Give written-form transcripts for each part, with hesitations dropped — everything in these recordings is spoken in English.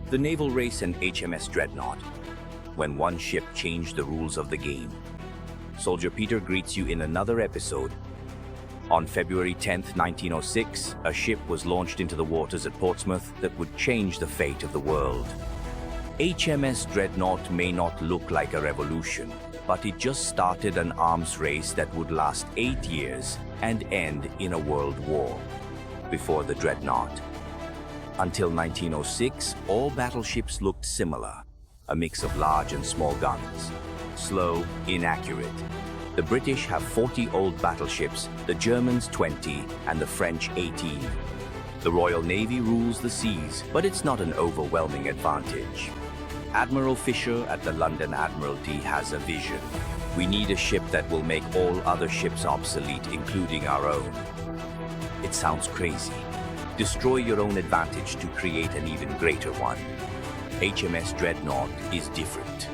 The naval race and HMS Dreadnought, when one ship changed the rules of the game. Soldier Petr greets you in another episode. On February 10th, 1906, a ship was launched into the waters at Portsmouth that would change the fate of the world. HMS Dreadnought may not look like a revolution, but it just started an arms race that would last 8 years and end in a world war. Before the Dreadnought. Until 1906, all battleships looked similar, a mix of large and small guns. Slow, inaccurate. The British have 40 old battleships, the Germans 20, and the French 18. The Royal Navy rules the seas, but it's not an overwhelming advantage. Admiral Fisher at the London Admiralty has a vision. We need a ship that will make all other ships obsolete, including our own. It sounds crazy. Destroy your own advantage to create an even greater one. HMS Dreadnought is different.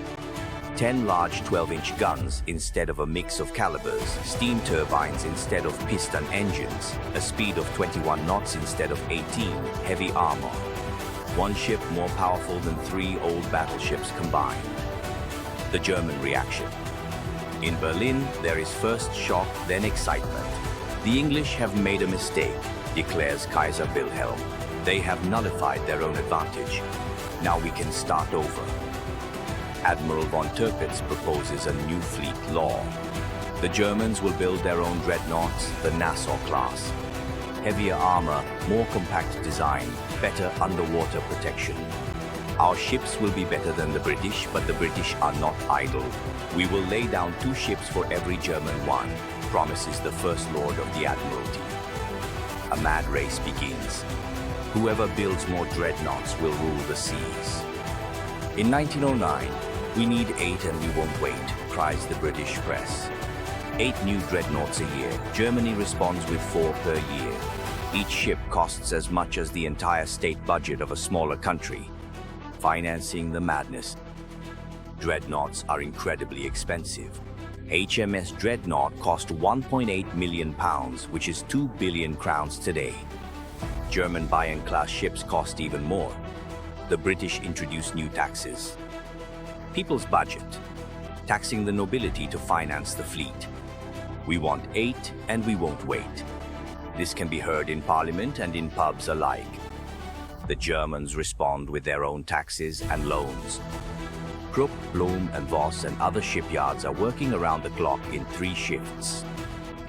10 large 12-inch guns instead of a mix of calibers, steam turbines instead of piston engines, a speed of 21 knots instead of 18, heavy armor. One ship more powerful than 3 old battleships combined. The German reaction. In Berlin, there is first shock, then excitement. The English have made a mistake, declares Kaiser Wilhelm. They have nullified their own advantage. Now we can start over. Admiral von Tirpitz proposes a new fleet law. The Germans will build their own dreadnoughts, the Nassau class. Heavier armor, more compact design, better underwater protection. Our ships will be better than the British, but the British are not idle. We will lay down 2 ships for every German one, promises the First Lord of the Admiralty. A mad race begins. Whoever builds more dreadnoughts will rule the seas. In 1909, we need 8 and we won't wait, cries the British press. 8 new dreadnoughts a year. Germany responds with 4 per year. Each ship costs as much as the entire state budget of a smaller country, financing the madness. Dreadnoughts are incredibly expensive. HMS Dreadnought cost £1.8 million, which is 2 billion crowns today. German Bayern-class ships cost even more. The British introduced new taxes. People's budget, taxing the nobility to finance the fleet. We want 8 and we won't wait. This can be heard in Parliament and in pubs alike. The Germans respond with their own taxes and loans. Krupp, Blohm and Voss and other shipyards are working around the clock in 3 shifts.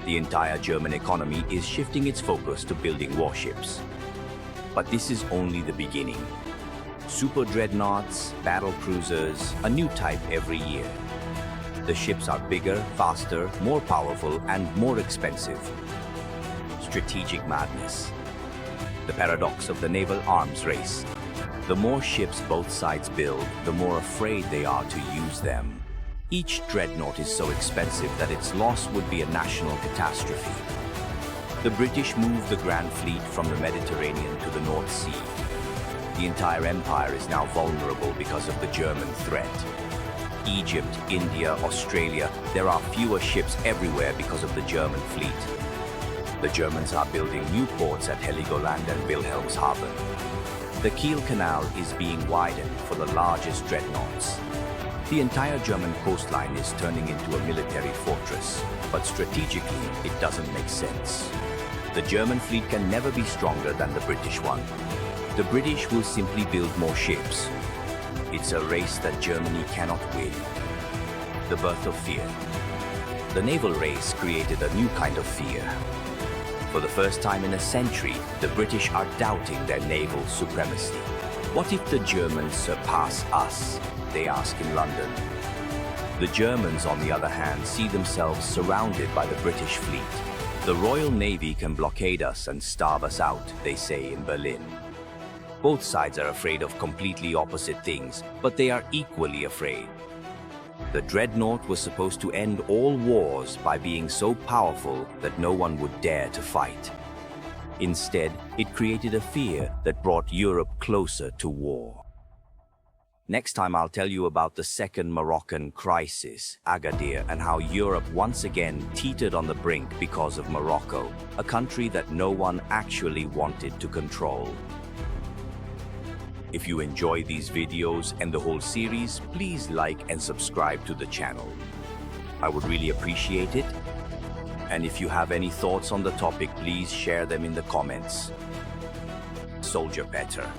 The entire German economy is shifting its focus to building warships. But this is only the beginning. Super dreadnoughts, battle cruisers, a new type every year. The ships are bigger, faster, more powerful and more expensive. Strategic madness. The paradox of the naval arms race. The more ships both sides build, the more afraid they are to use them. Each dreadnought is so expensive that its loss would be a national catastrophe. The British moved the Grand Fleet from the Mediterranean to the North Sea. The entire empire is now vulnerable because of the German threat. Egypt, India, Australia, there are fewer ships everywhere because of the German fleet. The Germans are building new ports at Heligoland and Wilhelmshaven. The Kiel Canal is being widened for the largest dreadnoughts. The entire German coastline is turning into a military fortress, but strategically it doesn't make sense. The German fleet can never be stronger than the British one. The British will simply build more ships. It's a race that Germany cannot win. The birth of fear. The naval race created a new kind of fear. For the first time in a century, the British are doubting their naval supremacy. What if the Germans surpass us? They ask in London. The Germans, on the other hand, see themselves surrounded by the British fleet. The Royal Navy can blockade us and starve us out, they say in Berlin. Both sides are afraid of completely opposite things, but they are equally afraid. The Dreadnought was supposed to end all wars by being so powerful that no one would dare to fight. Instead, it created a fear that brought Europe closer to war. Next time I'll tell you about the Second Moroccan Crisis, Agadir, and how Europe once again teetered on the brink because of Morocco, a country that no one actually wanted to control. If you enjoy these videos and the whole series, please like and subscribe to the channel. I would really appreciate it. And if you have any thoughts on the topic, please share them in the comments. Soldier Petr.